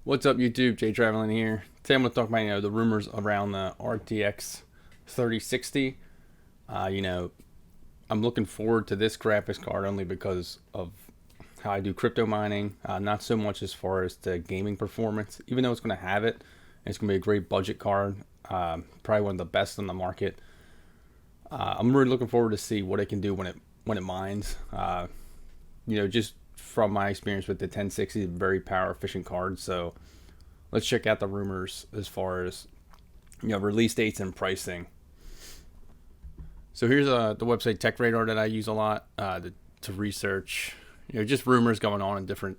What's up, YouTube? Jay Traveling here. Today I'm going to talk about the rumors around the RTX 3060. I'm looking forward to this graphics card only because of how I do crypto mining. Not so much as far as the gaming performance, even though it's going to have it. It's going to be a great budget card, probably one of the best on the market. I'm really looking forward to see what it can do when it mines. Just from my experience with the 1060, very power efficient card. So let's check out the rumors as far as release dates and pricing. So here's the website TechRadar that I use a lot to research just rumors going on in different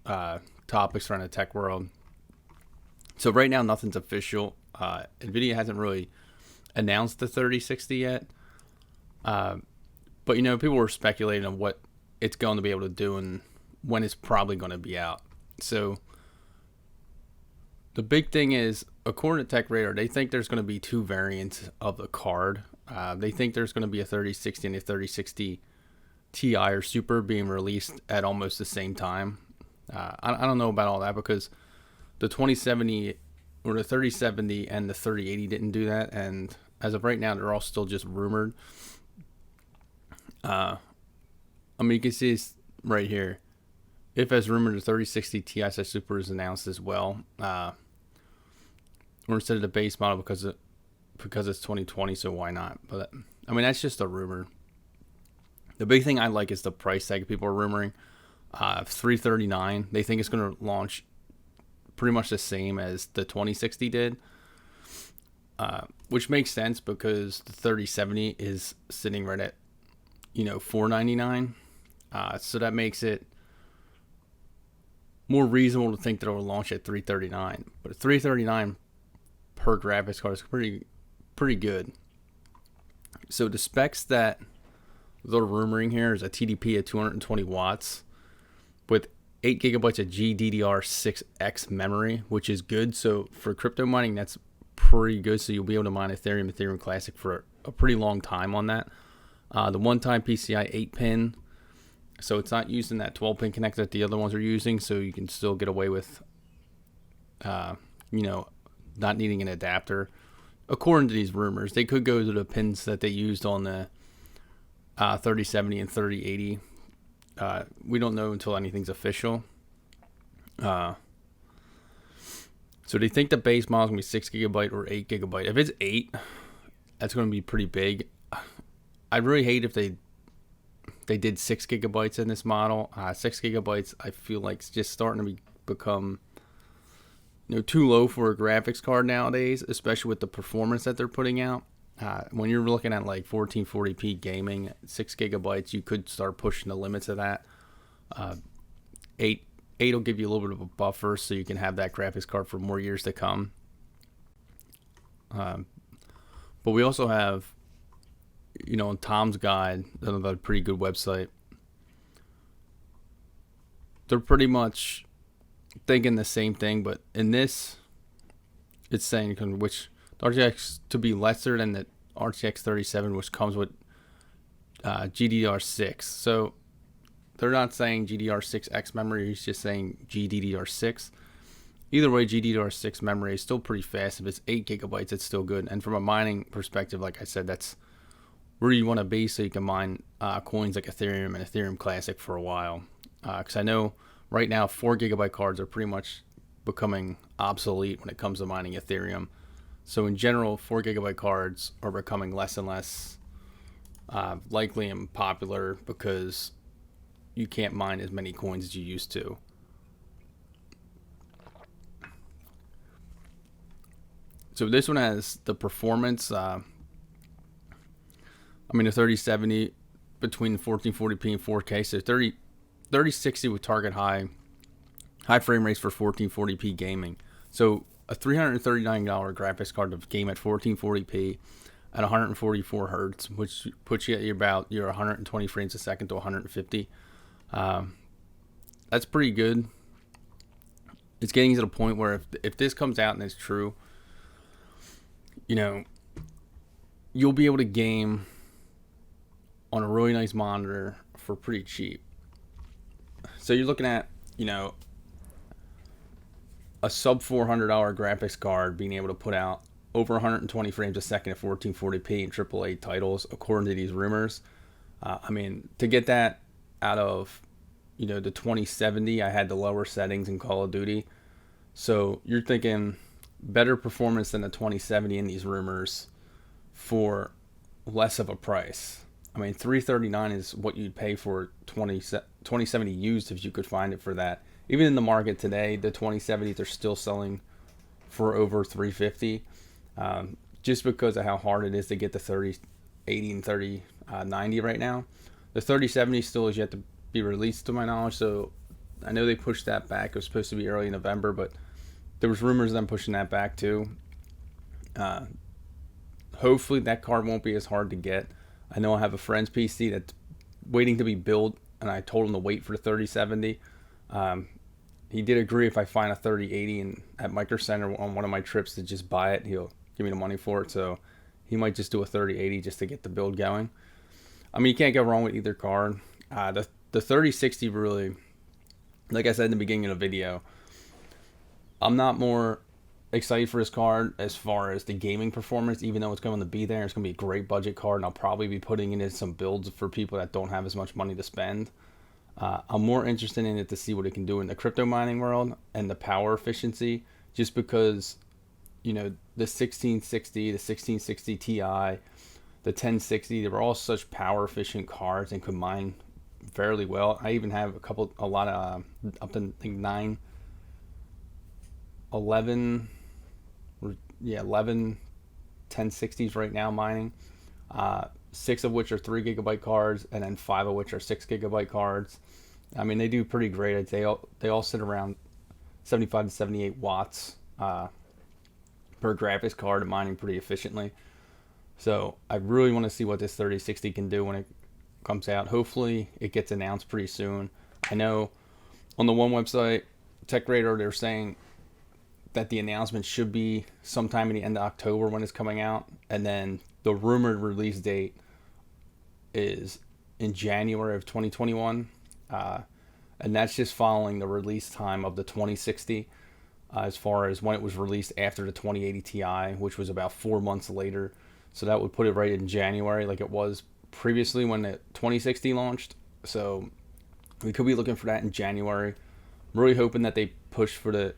topics around the tech world. So right now nothing's official. Nvidia hasn't really announced the 3060 yet, but people were speculating on what it's going to be able to do and when it's probably going to be out. So the big thing is, according to TechRadar, they think there's going to be two variants of the card. They think there's going to be a 3060 and a 3060 Ti or Super being released at almost the same time. I don't know about all that because the 2070 or the 3070 and the 3080 didn't do that, and as of right now, they're all still just rumored. You can see this right here. If as rumored, the 3060 Ti Super is announced as well, or instead of the base model because it's 2020, so why not? But that's just a rumor. The big thing I like is the price tag people are rumoring. $339. They think it's going to launch pretty much the same as the 2060 did, which makes sense because the 3070 is sitting right at $499. So that makes it more reasonable to think that it will launch at $339. But $339 per graphics card is pretty good. So the specs that they're rumoring here is a TDP at 220 watts with 8 gigabytes of GDDR6X memory, which is good. So for crypto mining, that's pretty good. So you'll be able to mine Ethereum Classic for a pretty long time on that. The one-time PCI 8-pin, so it's not using that 12-pin connector that the other ones are using, so you can still get away with, not needing an adapter. According to these rumors, they could go to the pins that they used on the 3070 and 3080. We don't know until anything's official. So they think the base model is going to be 6 gigabyte or 8 gigabyte. If it's 8, that's going to be pretty big. I'd really hate if they did 6 gigabytes in this model. 6 gigabytes, I feel like it's just starting to become too low for a graphics card nowadays, especially with the performance that they're putting out. When you're looking at like 1440p gaming, 6 gigabytes, you could start pushing the limits of that. 8 will give you a little bit of a buffer, so you can have that graphics card for more years to come. But we also have, on Tom's Guide, another pretty good website, they're pretty much thinking the same thing, but in this, it's saying which the RTX to be lesser than the RTX 3070, which comes with GDDR6. So they're not saying GDDR6X memory, he's just saying GDDR6. Either way, GDDR6 memory is still pretty fast. If it's 8 gigabytes, it's still good. And from a mining perspective, like I said, that's where you want to be, so you can mine coins like Ethereum and Ethereum Classic for a while. Because I know right now 4 gigabyte cards are pretty much becoming obsolete when it comes to mining Ethereum. So in general, 4 gigabyte cards are becoming less and less likely and popular because you can't mine as many coins as you used to. So this one has the performance. The 3070 between 1440p and 4K. So 3060 would target high frame rates for 1440p gaming. So a $339 graphics card to game at 1440p at 144 hertz, which puts you at about your 120 frames a second to 150. That's pretty good. It's getting to the point where if this comes out and it's true, you'll be able to game on a really nice monitor for pretty cheap. So you're looking at, a sub $400 graphics card being able to put out over 120 frames a second at 1440p in AAA titles, according to these rumors. I mean, to get that out of, the 2070, I had the lower settings in Call of Duty. So you're thinking better performance than the 2070 in these rumors for less of a price. I mean, 339 is what you'd pay for 2070 used if you could find it for that. Even in the market today, the 2070s are still selling for over 350, just because of how hard it is to get the 3080 and 3090 right now. The 3070 still is yet to be released, to my knowledge, so I know they pushed that back. It was supposed to be early November, but there was rumors of them pushing that back too. Hopefully that card won't be as hard to get. I know I have a friend's PC that's waiting to be built, and I told him to wait for the 3070. He did agree if I find a 3080 at Micro Center on one of my trips to just buy it, he'll give me the money for it. So he might just do a 3080 just to get the build going. I mean, you can't go wrong with either card. The 3060 really, like I said in the beginning of the video, I'm not more excited for this card as far as the gaming performance, even though it's going to be there. It's going to be a great budget card, and I'll probably be putting it in some builds for people that don't have as much money to spend. I'm more interested in it to see what it can do in the crypto mining world and the power efficiency, just because, the 1660, the 1660 Ti, the 1060, they were all such power efficient cards and could mine fairly well. I even have a lot of, up to I think 11 1060s right now mining. 6 of which are 3 gigabyte cards, and then 5 of which are 6 gigabyte cards. I mean, they do pretty great. They all sit around 75 to 78 watts per graphics card, mining pretty efficiently. So I really want to see what this 3060 can do when it comes out. Hopefully it gets announced pretty soon. I know on the one website, TechRadar, they're saying that the announcement should be sometime in the end of October when it's coming out, and then the rumored release date is in January of 2021, and that's just following the release time of the 2060, as far as when it was released after the 2080 Ti, which was about 4 months later. So that would put it right in January, like it was previously when the 2060 launched. So we could be looking for that in January. I'm really hoping that they push for the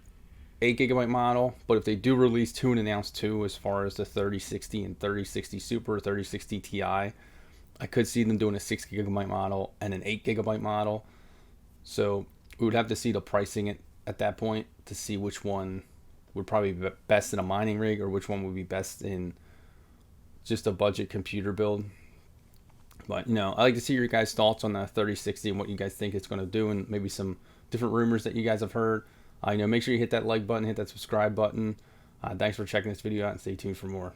8 gigabyte model, but if they do release 2 and announce 2 as far as the 3060 and 3060 Super, 3060 Ti, I could see them doing a 6 gigabyte model and an 8 gigabyte model. So we would have to see the pricing at that point to see which one would probably be best in a mining rig or which one would be best in just a budget computer build. But I'd like to see your guys' thoughts on the 3060 and what you guys think it's going to do, and maybe some different rumors that you guys have heard. Make sure you hit that like button, hit that subscribe button. Thanks for checking this video out, and stay tuned for more.